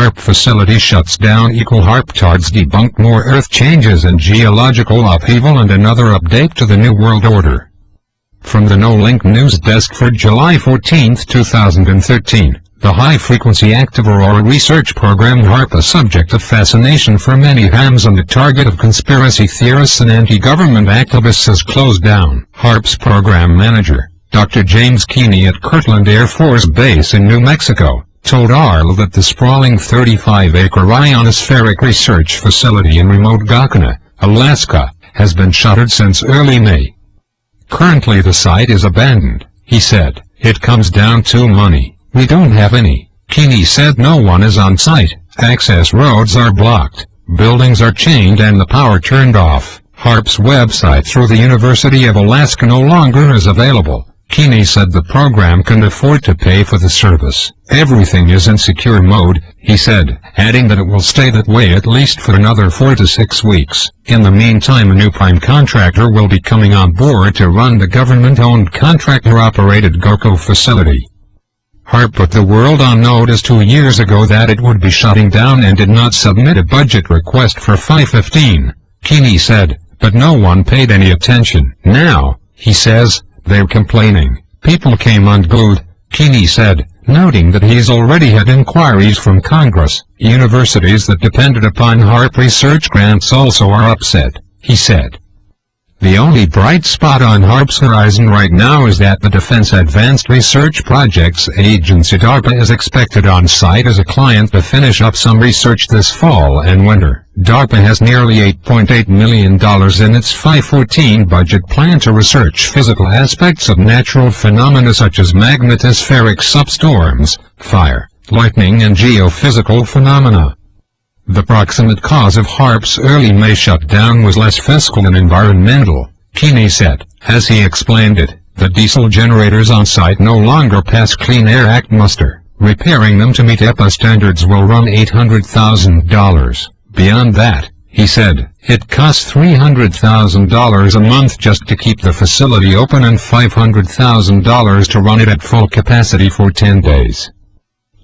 HAARP facility shuts down. HAARPtards debunk more Earth changes and geological upheaval. And another update to the New World Order. From the No Link News Desk for July 14, 2013, the High-Frequency Active Aurora Research Program HAARP, a subject of fascination for many hams and the target of conspiracy theorists and anti-government activists, has closed down. HAARP's program manager, Dr. James Keeney at Kirtland Air Force Base in New Mexico, told ARL that the sprawling 35-acre ionospheric research facility in remote Gakana, Alaska, has been shuttered since early May. Currently the site is abandoned, he said. It comes down to money. We don't have any. Keeney said no one is on site, access roads are blocked, buildings are chained and the power turned off. HAARP's website through the University of Alaska no longer is available. Keeney said the program can afford to pay for the service. Everything is in secure mode, he said, adding that it will stay that way at least for another 4 to 6 weeks. In the meantime, a new prime contractor will be coming on board to run the government-owned contractor-operated GOCO facility. HAARP put the world on notice 2 years ago that it would be shutting down and did not submit a budget request for 5/15, Keeney said, but no one paid any attention. Now, he says, they're complaining. People came unglued, Keeney said, noting that he's already had inquiries from Congress. Universities that depended upon HAARP research grants also are upset, he said. The only bright spot on HAARP's horizon right now is that the Defense Advanced Research Projects Agency DARPA is expected on site as a client to finish up some research this fall and winter. DARPA has nearly $8.8 million in its 5/14 budget plan to research physical aspects of natural phenomena such as magnetospheric substorms, fire, lightning and geophysical phenomena. The proximate cause of HAARP's early May shutdown was less fiscal and environmental, Keeney said. As he explained it, the diesel generators on site no longer pass Clean Air Act muster. Repairing them to meet EPA standards will run $800,000. Beyond that, he said, it costs $300,000 a month just to keep the facility open and $500,000 to run it at full capacity for 10 days.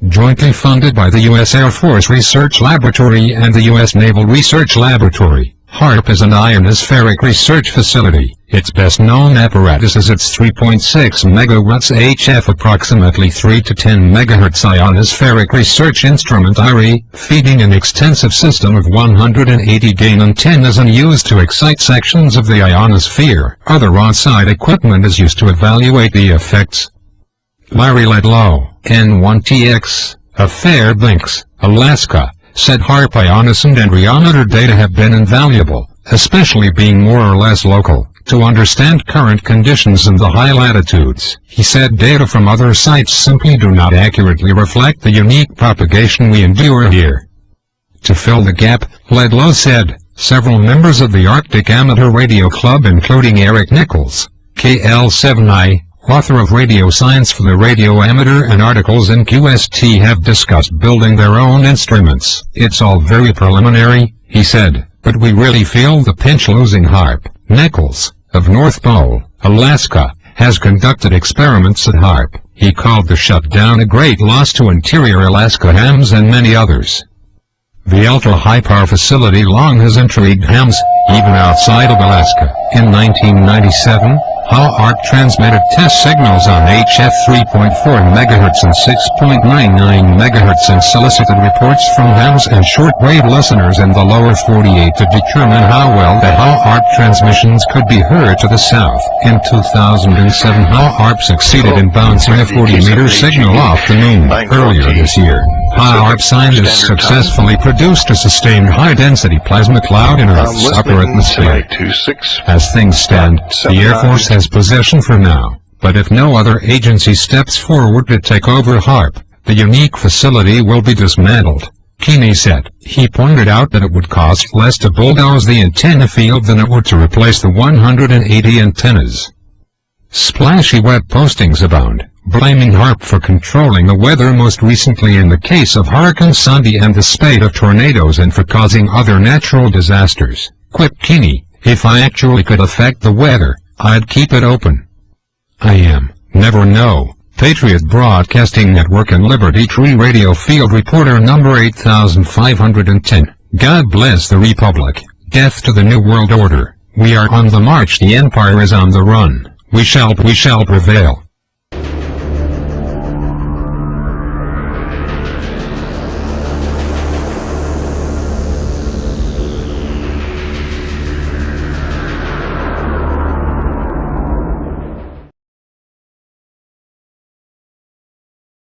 Jointly funded by the U.S. Air Force Research Laboratory and the U.S. Naval Research Laboratory, HAARP is an ionospheric research facility. Its best-known apparatus is its 3.6 megawatts HF approximately 3 to 10 megahertz ionospheric research instrument IRI, feeding an extensive system of 180 gain antennas and used to excite sections of the ionosphere. Other on-site equipment is used to evaluate the effects. Larry Ledlow, N1TX, of Fairbanks, Alaska, said HAARP ionosonde and riometer data have been invaluable, especially being more or less local, to understand current conditions in the high latitudes. He said data from other sites simply do not accurately reflect the unique propagation we endure here. To fill the gap, Ledlow said, several members of the Arctic Amateur Radio Club including Eric Nichols, KL7I, author of Radio Science for the Radio Amateur and articles in QST, have discussed building their own instruments. It's all very preliminary, he said, but we really feel the pinch losing HAARP. Nichols, of North Pole, Alaska, has conducted experiments at HAARP. He called the shutdown a great loss to interior Alaska hams and many others. The ultra-high-power facility long has intrigued hams, even outside of Alaska. In 1997, HAARP transmitted test signals on HF 3.4 MHz and 6.99 MHz and solicited reports from hams and shortwave listeners in the lower 48 to determine how well the HAARP transmissions could be heard to the south. In 2007, HAARP succeeded in bouncing a 40-meter signal off the moon. Earlier this year, HAARP scientists successfully produced a sustained high-density plasma cloud in Earth's upper atmosphere. As things stand, the Air Force has possession for now, but if no other agency steps forward to take over HAARP, the unique facility will be dismantled, Keeney said. He pointed out that it would cost less to bulldoze the antenna field than it would to replace the 180 antennas. Splashy web postings abound, blaming HAARP for controlling the weather, most recently in the case of Hurricane Sandy and the spate of tornadoes, and for causing other natural disasters. Quipped Keeney, if I actually could affect the weather, I'd keep it open. I am, never know, Patriot Broadcasting Network and Liberty Tree Radio Field Reporter number 8510. God bless the Republic. Death to the New World Order. We are on the march. The Empire is on the run. We shall prevail.